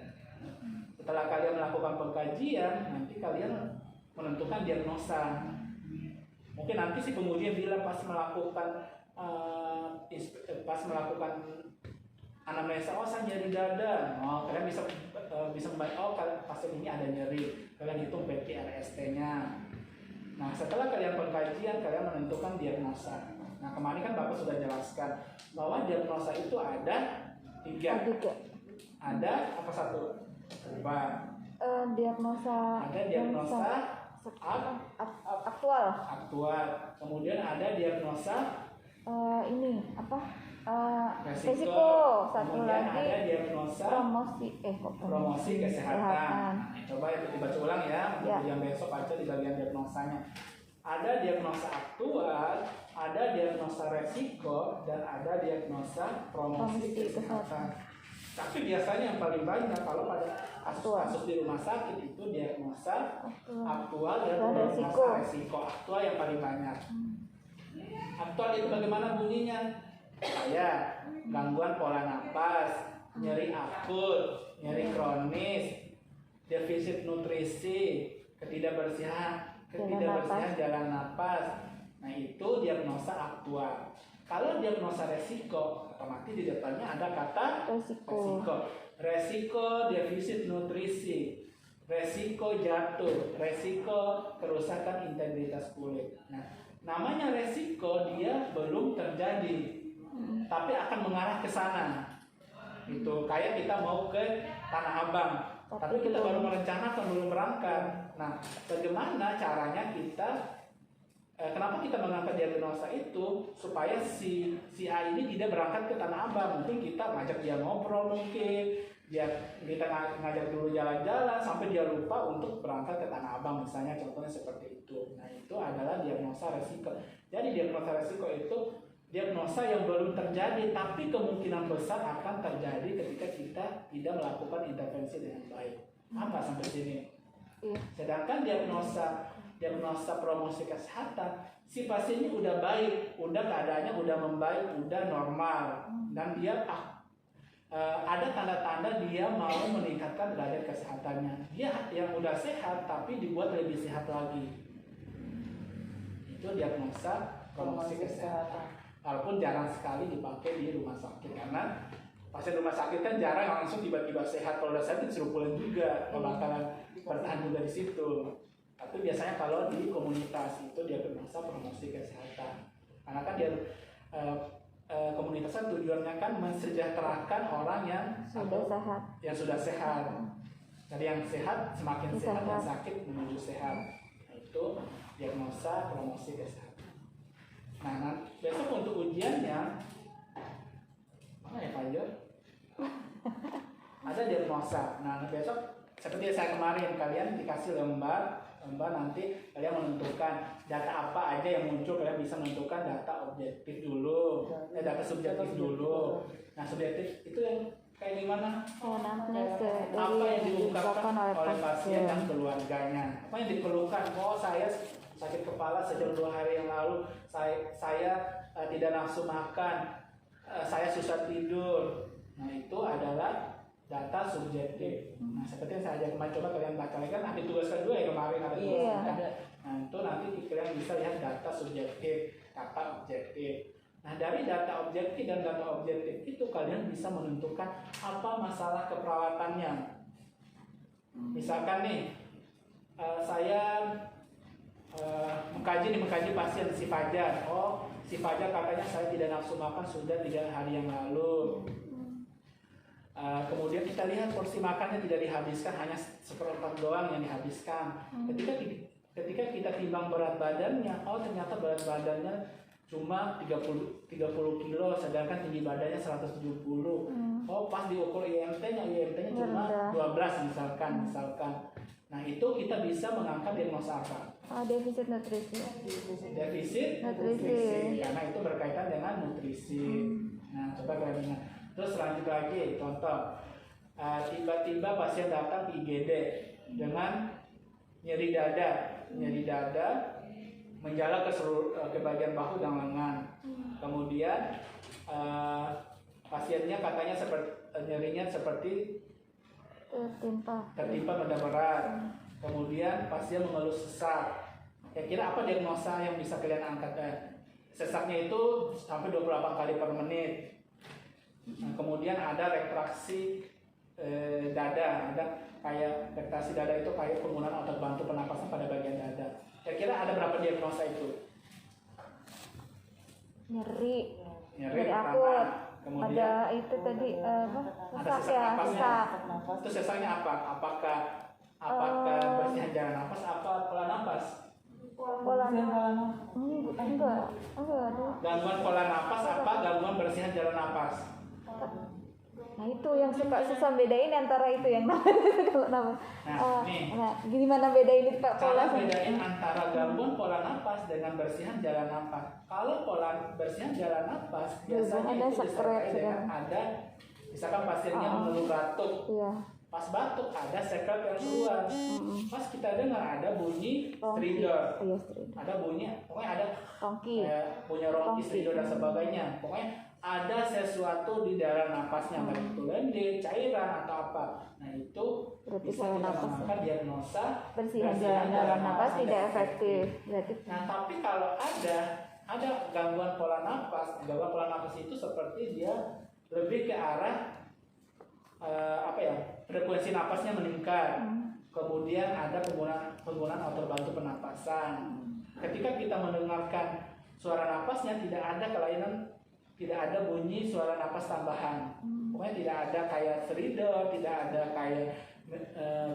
Setelah kalian melakukan pengkajian, nanti kalian menentukan diagnosa. Mungkin nanti si penguji bilang pas melakukan anamnesa, oh saya nyeri dada, oh kalian bisa membayang, oh pasien ini ada nyeri, kalian hitung PQRST-nya. Nah setelah kalian pengkajian, kalian menentukan diagnosa. Nah kemarin kan Bapak sudah jelaskan bahwa diagnosa itu ada 3. Ada apa satu? Coba. Diagnosa. Ada diagnosa aktual. Kemudian ada diagnosa ini apa? resiko. Satu Kemudian lagi ada diagnosa promosi kesehatan. Coba ya dibaca ulang ya. Yang besok baca di bagian diagnosanya. Ada diagnosa aktual, ada diagnosa resiko, dan ada diagnosa promosi kesehatan. Tapi biasanya yang paling banyak kalau pada kasus-kasus di rumah sakit itu diagnosa aktual dan diagnosa resiko. Aktual yang paling banyak. Aktual itu bagaimana bunyinya? Kayak gangguan pola napas, nyeri akut, nyeri kronis, defisit nutrisi, ketidakbersihan jalan napas. Nah itu diagnosa aktual. Kalau diagnosa resiko, otomatis di depannya ada kata resiko. Resiko defisit nutrisi, resiko jatuh, resiko kerusakan integritas kulit. Nah, namanya resiko dia belum terjadi, tapi akan mengarah ke sana. Itu kayak kita mau ke Tanah Abang, tapi kita baru merencanakan, belum berangkat. Nah, bagaimana caranya kita? Kenapa kita mengangkat diagnosa itu supaya si A ini tidak berangkat ke Tanah Abang? Mungkin kita ngajak dia ngobrol, mungkin kita ngajak dulu jalan-jalan sampai dia lupa untuk berangkat ke Tanah Abang, misalnya contohnya seperti itu. Nah itu adalah diagnosa resiko. Jadi diagnosa resiko itu diagnosa yang belum terjadi tapi kemungkinan besar akan terjadi ketika kita tidak melakukan intervensi dengan baik. Apa sampai sini? Sedangkan diagnosa promosi kesehatan, si pasien ini udah baik, udah keadaannya udah membaik, udah normal, dan dia ada tanda-tanda dia mau meningkatkan derajat kesehatannya. Dia yang udah sehat tapi dibuat lebih sehat lagi. Itu diagnosa promosi kesehatan. Walaupun jarang sekali dipakai di rumah sakit karena pasien rumah sakit kan jarang langsung tiba-tiba sehat. Kalau udah sehat disuruh pulang juga, bakalan bertahan juga di situ. Tapi biasanya kalau di komunitas itu diagnosa promosi kesehatan. karena kan dia komunitasnya tujuannya kan mensejahterakan orang yang sudah sehat. Dari yang sehat semakin sehat, yang sakit menuju sehat. Nah, itu diagnosa promosi kesehatan. Nah, besok untuk ujiannya mana ya Pak Jo? Ada diagnosa. Nah, besok seperti saya kemarin, kalian dikasih lembar nanti kalian menentukan data apa aja yang muncul. Kalian bisa menentukan data objektif dulu, data subjektif dulu. Nah, subjektif itu yang kayak gimana? Apa yang diungkapkan oleh pasien dan keluarganya? Apa yang dikeluhkan? Oh, saya sakit kepala sejak 2 hari yang lalu. Saya tidak nafsu makan. Saya susah tidur. Nah, itu adalah data subjektif. Nah, seperti yang saya ajak kemarin, coba kalian baca lagi, kan ada tugas kedua ya kemarin, ada tugas kedua. Nah, itu nanti kalian bisa lihat data subjektif, data objektif. Nah, dari data objektif dan data objektif itu kalian bisa menentukan apa masalah keperawatannya. Misalkan nih, saya mengkaji pasien si Fajar. Oh, si Fajar katanya saya tidak nafsu makan sudah 3 hari yang lalu. Kemudian kita lihat porsi makannya tidak dihabiskan, hanya seperempat doang yang dihabiskan. Ketika kita timbang berat badannya, oh ternyata berat badannya cuma 30 kilo, sedangkan tinggi badannya 170. Oh, pas diukur IMT-nya cuma 12 misalkan. Nah, itu kita bisa mengangkat diagnosa apa? Defisit nutrisi. Defisit nutrisi, karena itu berkaitan dengan nutrisi. Nah, coba kalian ingat. Terus lanjut lagi, contoh, tiba-tiba pasien datang ke IGD dengan nyeri dada menjalar ke bagian bahu dan lengan. Kemudian pasiennya katanya nyerinya seperti tertimpa benda berat. Kemudian pasien mengeluh sesak. Kira-kira apa diagnosa yang bisa kalian angkat? Sesaknya itu sampai 28 kali per menit. Nah, kemudian ada retraksi dada, ada kayak retraksi dada itu kayak penggunaan otot bantu pernapasan pada bagian dada. Kira-kira ada berapa diagnosa itu? Nyeri pertama. akut. Kemudian Ada itu tadi sesak ya, sesak. Itu sesaknya apa? Apakah bersihan jalan napas, apa pola napas? Pola enggak. Gangguan pola napas apa gangguan bersihan jalan napas? Nah, itu yang suka susah bedain antara itu yang kalau nama. Gimana bedain itu Pak pola? Cara bedain antara gangguan pola napas dengan bersihan jalan napas. Kalau pola bersihan jalan napas biasanya ada itu disertai dengan ada, misalkan pasiennya mengeluh batuk. Iya. Pas batuk ada sekret yang keluar. Pas kita dengar ada bunyi stridor. Ada bunyi, pokoknya ada punya rongki, stridor dan sebagainya. Pokoknya ada sesuatu di dalam napasnya, baik itu lende, cairan atau apa. Nah, itu berarti bisa kita mengangkat diagnosa bersihan jalan napas tidak efektif. Nah, tapi kalau ada gangguan pola napas itu seperti dia lebih ke arah frekuensi napasnya meningkat. Kemudian ada penggunaan otot bantu pernapasan. Ketika kita mendengarkan suara napasnya tidak ada kelainan, tidak ada bunyi suara napas tambahan. Pokoknya tidak ada kayak stridor, tidak ada kayak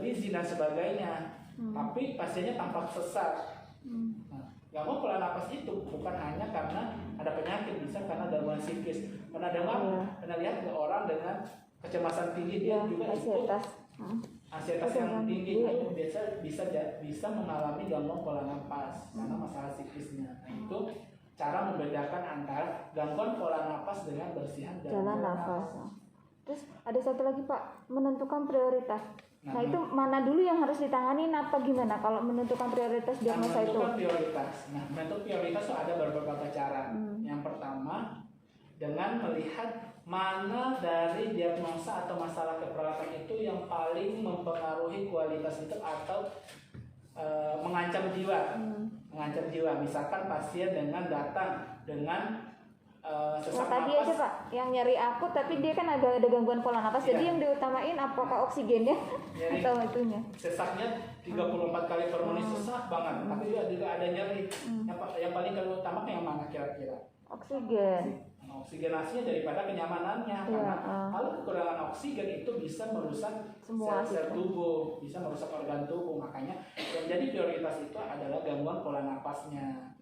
wheezy dan sebagainya. Tapi pasiennya tampak sesak. Nah, gangguan pola napas itu bukan hanya karena ada penyakit, bisa karena gangguan psikis. Pernah lihat orang dengan kecemasan tinggi dia juga ansietas yang tinggi itu bisa mengalami gangguan pola napas karena masalah psikisnya. Nah, itu cara membedakan antara gangguan pola napas dengan bersihan jalan napas. Terus ada satu lagi Pak, menentukan prioritas. Nah, itu mana dulu yang harus ditangani, apa gimana kalau menentukan prioritas diagnosa itu? Menentukan prioritas itu ada beberapa cara. Yang pertama dengan melihat mana dari diagnosa atau masalah keperawatan itu yang paling mempengaruhi kualitas hidup atau mengancam jiwa. Misalkan pasien datang dengan sesak tadi napas. aja Pak, yang nyari akut tapi dia kan ada gangguan pola napas. Jadi Iya. yang diutamain apakah oksigennya Nyeri. atau itunya? Sesaknya 34 kali per menit sesak banget, tapi juga ada nyeri. Yang paling kalau utama yang mana kira-kira? Oksigen. Oksigenasinya daripada kenyamanannya, karena kalau kekurangan oksigen itu bisa merusak Semua sel-sel sistem. tubuh, bisa merusak organ tubuh. Makanya yang jadi prioritas itu adalah gangguan pola napasnya.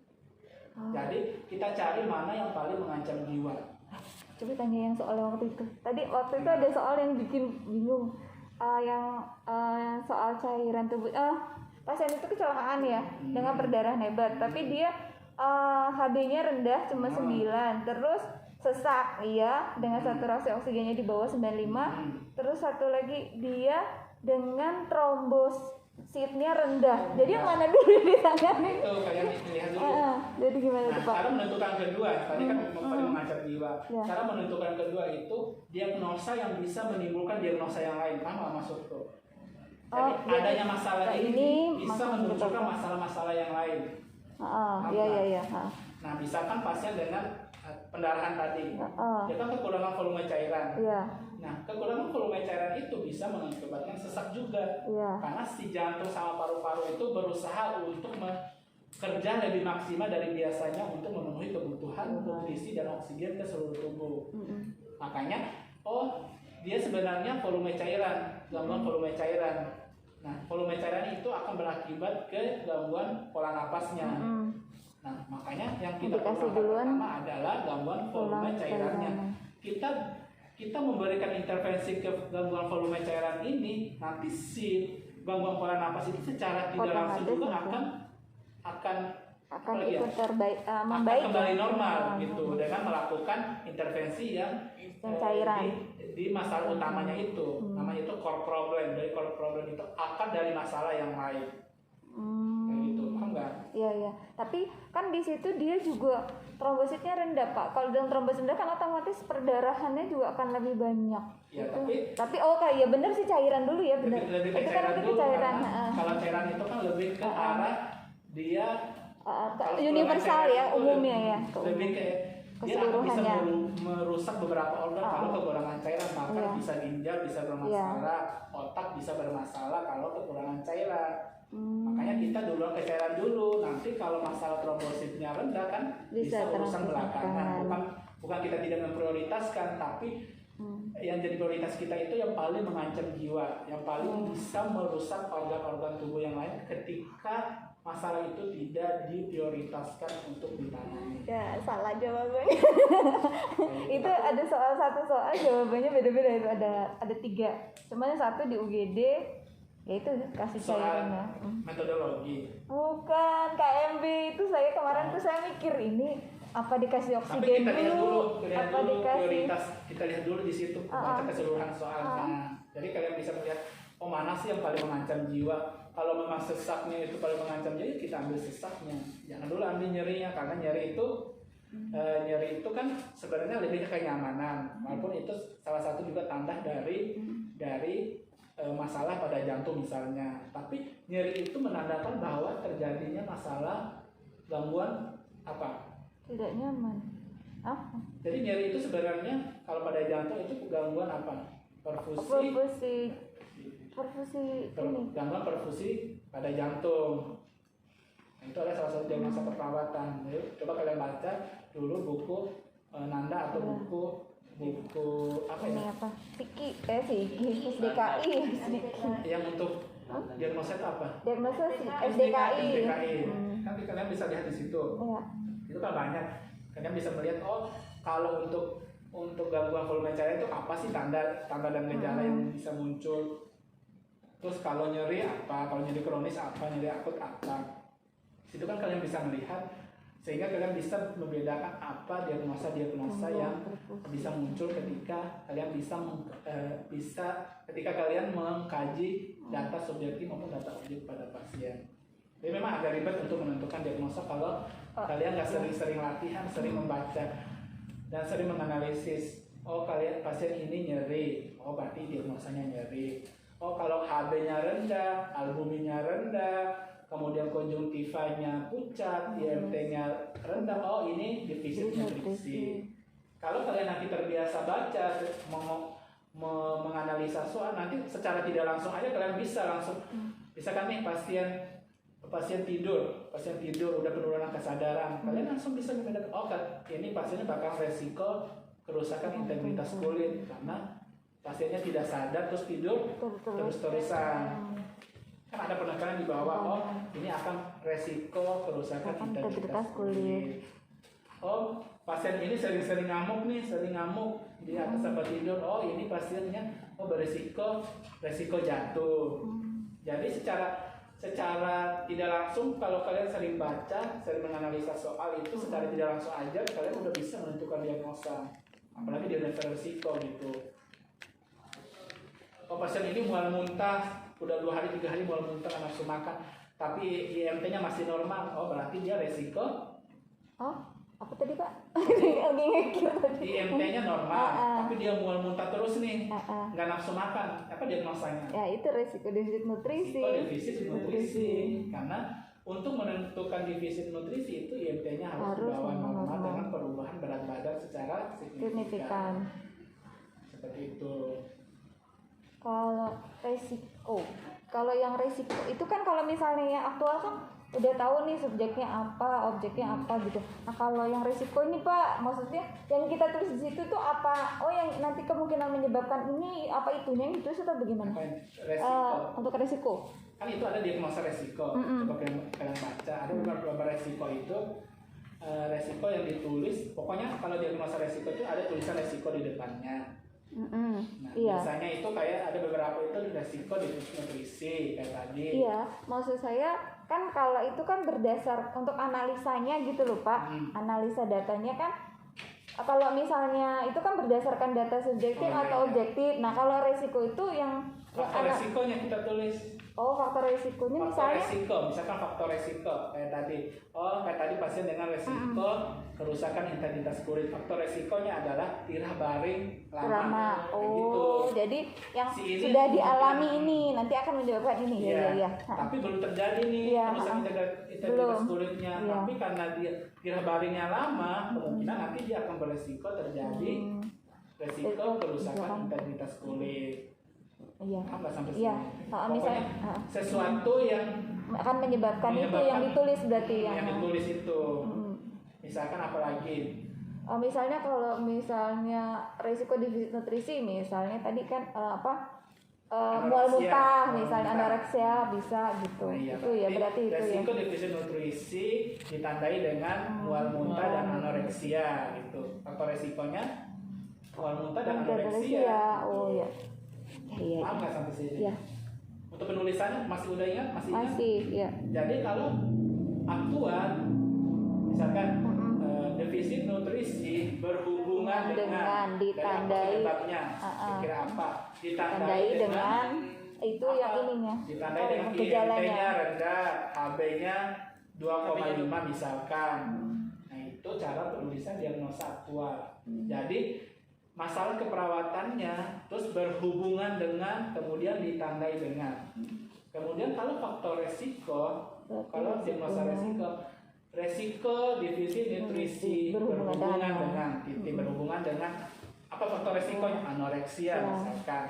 Jadi kita cari mana yang paling mengancam jiwa. Coba tanya yang soal waktu itu. Tadi waktu itu ada soal yang bikin bingung. Yang soal cairan tubuh. Pasien itu kecelakaan ya dengan perdarahan hebat, tapi dia HB-nya rendah cuma 9, terus sesak iya dengan saturasi oksigennya di bawah 95, terus satu lagi dia dengan trombositnya rendah. Jadi yang mana dulu yang ditangani? Itu kalian lihat dulu. Jadi gimana Nah, tuh Pak? cara menentukan kedua, tadi kan paling mengancam jiwa. Ya. Cara menentukan kedua itu diagnosa yang bisa menimbulkan diagnosa yang lain. Paham nggak maksudku? Jadi jadi adanya masalah ini bisa maksudnya memunculkan betul. masalah-masalah yang lain. Iya. Nah, misalkan pasien dengan pendarahan tadi, dia kan kekurangan volume cairan. Iya. Nah, kekurangan volume cairan itu bisa mengakibatkan sesak juga. Iya. Karena si jantung sama paru-paru itu berusaha untuk bekerja lebih maksimal dari biasanya untuk memenuhi kebutuhan nutrisi dan oksigen ke seluruh tubuh. Makanya, dia sebenarnya volume cairan, gangguan volume cairan. Nah, volume cairan itu akan berakibat ke gangguan pola napasnya. Nah, makanya yang kita Indikasi perlu duluan pertama adalah gangguan volume cairannya. Kita memberikan intervensi ke gangguan volume cairan ini, nanti si gangguan pola napas itu secara tidak langsung Otomatis juga langsung. akan ikut membaik akan kembali normal gitu dengan melakukan intervensi yang cairan. di masalah utamanya itu. Namanya itu core problem. Dari core problem itu akan dari masalah yang lain. Kayak gitu, paham nggak? Iya. Tapi kan di situ dia juga trombositnya rendah Pak. Kalau dalam trombosit rendah kan otomatis perdarahannya juga akan lebih banyak. Ya, Itu. tapi ya bener sih cairan dulu ya bener. lebih ke Itu kan cairan lebih ke dulu cairan. karena kalau cairan itu kan lebih ke arah dia kalau universal cairan ya itu umumnya ya. lebih ke dia akan bisa keseluruhannya. merusak beberapa organ kalau kekurangan cairan, bahkan Iya. bisa ginjal bisa bermasalah, otak bisa bermasalah kalau kekurangan cairan. Makanya kita dulu ke cairan dulu, nanti kalau masalah trombositnya rendah kan bisa urusan belakangan. Bukan kita tidak memprioritaskan, tapi yang jadi prioritas kita itu yang paling mengancam jiwa, yang paling bisa merusak organ-organ tubuh yang lain ketika masalah itu tidak diprioritaskan untuk ditangani. Ya salah jawabannya. Itu ada satu soal jawabannya beda-beda, itu ada 3. Cuman yang satu di UGD yaitu kasih Soal cairannya. metodologi. Bukan KMB itu saya kemarin tuh saya mikir ini apa dikasih Tapi oksigen kita lihat dulu, apa dikasih prioritas. Kita lihat dulu di situ baca keseluruhan soalnya. Jadi kalian bisa melihat mana sih yang paling mengancam jiwa. Kalau memang sesaknya itu paling mengancam jiwa, kita ambil sesaknya. Jangan dulu ambil nyerinya, karena nyeri itu kan sebenarnya lebih ke kenyamanan. Walaupun itu salah satu juga tanda dari masalah pada jantung misalnya. Tapi nyeri itu menandakan bahwa terjadinya masalah gangguan apa? tidak nyaman. Apa? Jadi nyeri itu sebenarnya kalau pada jantung itu gangguan apa? Perfusi ini. Gangguan perfusi pada jantung. Nah, itu adalah salah satu diagnosa perawatan. Jadi, coba kalian baca dulu buku Nanda atau buku apa Ini ya? apa? Siki SDKI. Yang untuk diagnosa itu apa? Diagnosa SDKI. Nanti kalian bisa lihat di situ. Iya. Itu kan banyak. Kalian bisa melihat kalau untuk gangguan volume cairan itu apa sih tanda dan gejala yang bisa muncul. Terus kalau nyeri apa, kalau nyeri kronis apa, nyeri akut apa. Itu kan kalian bisa melihat sehingga kalian bisa membedakan apa diagnosa yang bisa muncul ketika kalian ketika kalian mengkaji data subjektif maupun data objektif pada pasien. Jadi memang agak ribet untuk menentukan diagnosa kalau kalian nggak sering latihan, sering membaca dan sering menganalisis. Kalian pasien ini nyeri, berarti diagnosanya nyeri. Kalau HB-nya rendah, albuminnya rendah, kemudian konjungtivanya pucat, IMT-nya rendah, oh ini defisit nutrisi. Kalau kalian nanti terbiasa baca, menganalisa soal, nanti secara tidak langsung aja kalian bisa langsung, misalkan nih pasien tidur udah penurunan kesadaran, kalian langsung bisa membedakan, oh ini pasiennya bakal resiko kerusakan integritas kulit karena pasiennya tidak sadar terus tidur terus-terusan. Kan ada penekanan di bawah, oh ini akan resiko kerusakan integritas kulit. Oh pasien ini sering ngamuk di atas tempat tidur, oh ini pasiennya beresiko jatuh. Jadi secara tidak langsung kalau kalian sering baca, sering menganalisa soal itu secara tidak langsung aja kalian udah bisa menentukan diagnosa, apalagi dia udah resiko gitu. Oh pasien ini mual muntah, udah 2 hari 3 hari mual muntah karena nafsu makan, tapi IMT-nya masih normal, oh berarti dia resiko. Oh apa tadi Pak? Lagi ngekir tadi. IMT-nya normal, tapi dia mual muntah terus nih, nggak nafsu makan, apa diagnosanya? Ya itu resiko defisit nutrisi. Resiko defisit nutrisi. Karena untuk menentukan defisit nutrisi itu IMT-nya harus di bawah normal dengan perubahan berat badan secara signifikan. Seperti itu. Kalau yang resiko itu kan kalau misalnya yang aktual kan udah tahu nih subjeknya apa, objeknya apa gitu. Nah kalau yang resiko ini Pak, maksudnya yang kita tulis di situ tuh apa? Oh yang nanti kemungkinan menyebabkan ini apa itunya yang ditulis atau bagaimana? Resiko. Untuk resiko. Kan itu ada diagnosa resiko. Coba kalian baca, ada beberapa resiko itu. Resiko yang ditulis, pokoknya kalau diagnosa resiko itu ada tulisan resiko di depannya. Nah, biasanya itu kayak ada beberapa itu resiko defisit nutrisi kayak tadi. Iya, maksud saya kan kalau itu kan berdasar untuk analisanya gitu loh Pak. Analisa datanya kan kalau misalnya itu kan berdasarkan data subjektif atau objektif. Nah, kalau resiko itu yang faktor resikonya kita tulis. Oh, faktor resikonya misalkan faktor resiko kayak tadi. Oh, kayak tadi pasien dengan resiko kerusakan integritas kulit. Faktor resikonya adalah tirah baring lama. Oh, gitu. jadi yang sudah dialami ini nanti akan menyebabkan ini. Iya. Tapi belum terjadi nih kerusakan integritas kulitnya. Tapi karena dia tirah baringnya lama, kemungkinan nanti dia akan beresiko terjadi resiko kerusakan integritas kulit. Iya. Sampai iya. Misalnya sesuatu yang akan menyebabkan itu yang ditulis berarti yang ditulis itu. Misalkan apa lagi? Misalnya kalau misalnya risiko defisit nutrisi, misalnya tadi kan mual muntah, misalnya anoreksia bisa gitu. Nah, iya, itu ya berarti itu ya. Risiko defisit nutrisi ditandai dengan mual muntah dan anoreksia gitu. Faktor resikonya mual muntah dan anoreksia. Oh ya. Iya. Paham nggak sampai sini? Iya. Untuk penulisannya masih udah ingat? Masih, iya. Jadi kalau aktual, misalkan defisit nutrisi berhubungan dengan ditandai penyebabnya, kira apa? Ditandai dengan itu apa? Yang ininya. Ditandai dengan IMT-nya rendah, HB-nya 2,5 misalkan. Nah itu cara penulisan diagnosa aktual. Jadi masalah keperawatannya terus berhubungan dengan kemudian ditandai dengan. Kemudian kalau faktor resiko, kalau diagnosa resiko defisit nutrisi berhubungan dengan apa faktor resikonya? Anoreksia misalkan.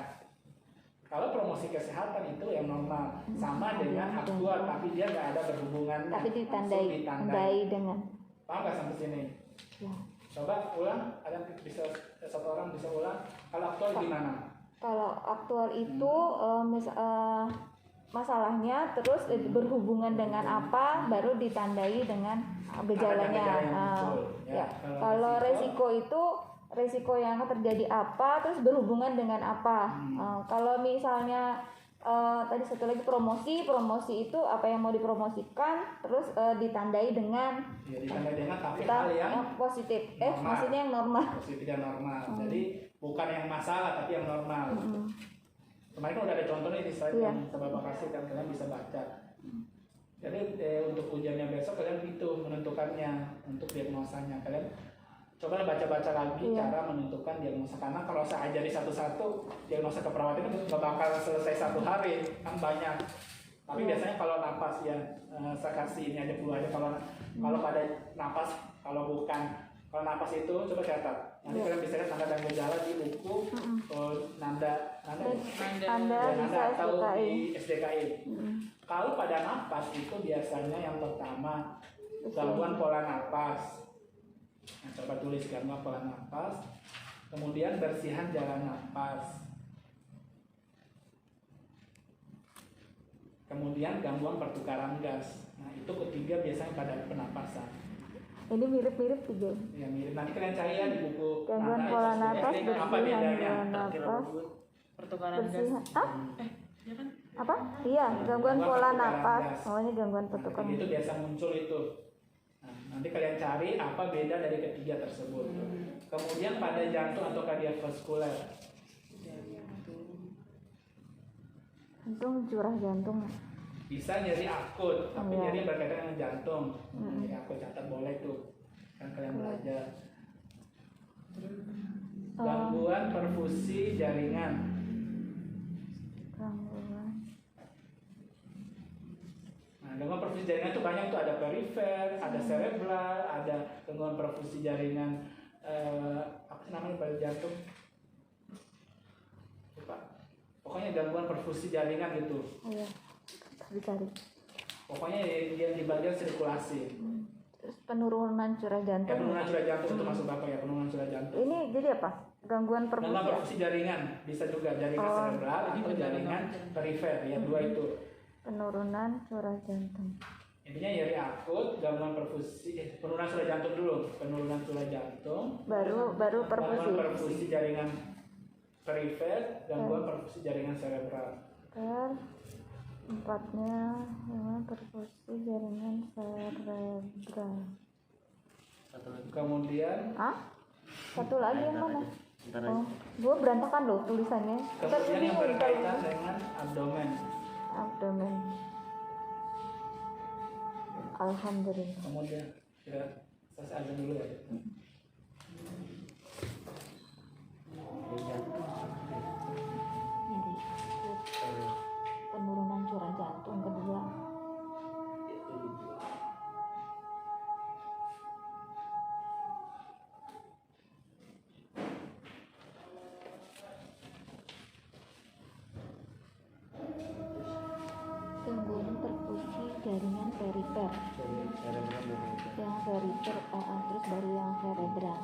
Kalau promosi kesehatan itu yang normal sama dengan aktual tapi dia nggak ada berhubungannya. Tapi ditandai dengan. Paham nggak sampai sini? Ya. Coba ulang, ada bisa satu orang bisa ulang. Kalau aktual gimana? Kalau aktual itu masalahnya terus berhubungan dengan apa, baru ditandai dengan gejalanya. Kalau resiko itu resiko yang terjadi apa, terus berhubungan dengan apa. Kalau misalnya tadi satu lagi promosi itu apa yang mau dipromosikan, terus ditandai dengan tapi hal yang positif, normal. maksudnya yang normal. Positif dan normal. Jadi bukan yang masalah tapi yang normal. Kemarin kan udah ada contohnya di slide yang Bapak kasih kan kalian bisa baca. Jadi untuk ujiannya besok kalian itu menentukannya untuk diagnosanya. Kalian coba baca-baca lagi cara menentukan diagnosa, karena kalau saya ajari satu-satu diagnosa keperawatan itu nggak bakal selesai 1 hari, kan banyak. Tapi Iya. biasanya kalau napas ya, saya kasih ini aja dulu aja. Kalau pada napas, kalau napas itu coba catat. Nanti Iya. kalian bisa lihat tanda dan gejala di buku Nanda Anda ya, bisa atau SDKI. di SDKI. Mm. Kalau pada napas itu biasanya yang pertama gangguan pola napas. Nah, coba tulis gangguan pola napas. Kemudian bersihan jalan napas. Kemudian gangguan pertukaran gas. Nah, itu ketiga biasanya pada penapasan. Ini mirip-mirip juga. Ya mirip. Nanti kalian cari ya di buku Gangguan Nanda pola SDKI. napas, Apa bersihan bedanya? jalan napas, Pertukaran gas. bersihan. Ah? Ya kan? Apa? Iya, gangguan pola pertukaran napas. gas. Oh, ini gangguan Nah, pertukaran. itu biasa muncul itu. Nah, nanti kalian cari apa beda dari ketiga tersebut. Kemudian pada jantung atau kardiovaskuler. Jantung, curah jantung. Bisa nyeri akut, tapi Iya. nyeri berkaitan dengan jantung. Nyeri akut catat boleh tuh. Kan kalian belajar. Gangguan perfusi jaringan. Gangguan. Nah, gangguan perfusi jaringan itu banyak tuh, ada perifer, ada cerebral, ada gangguan perfusi jaringan apa sih namanya pada jantung? Lupa. Pokoknya gangguan perfusi jaringan gitu. Iya. Dicari. Pokoknya di bagian sirkulasi. Terus penurunan curah Ya, jantung. penurunan curah jantung itu masuk Bapak ya, penurunan curah jantung. Ini jadi apa? Gangguan Gangguan perfusi. perfusi jaringan bisa juga jaringan Oh. cerebral atau jaringan perifer ya, dua itu. Penurunan curah jantung. Intinya nyeri akut, gangguan perfusi, penurunan curah jantung dulu, penurunan curah jantung, Baru perfusi. gangguan perfusi jaringan perifer, gangguan perfusi jaringan cerebral. Empatnya gangguan perfusi jaringan cerebral. Satu lagi. Kemudian Satu lagi yang mana? Ntar Oh, gue berantakan loh tulisannya. Ntar kemudian yang bingung berkaitan kalau dengan abdomen. abdomen. Alhamdulillah. Kemudian kita selesai aja dulu ya. Jadi penurunan curah jantung kedua. Gangguan perfusi jaringan perifer. Yang perifer, terus baru yang cerebral.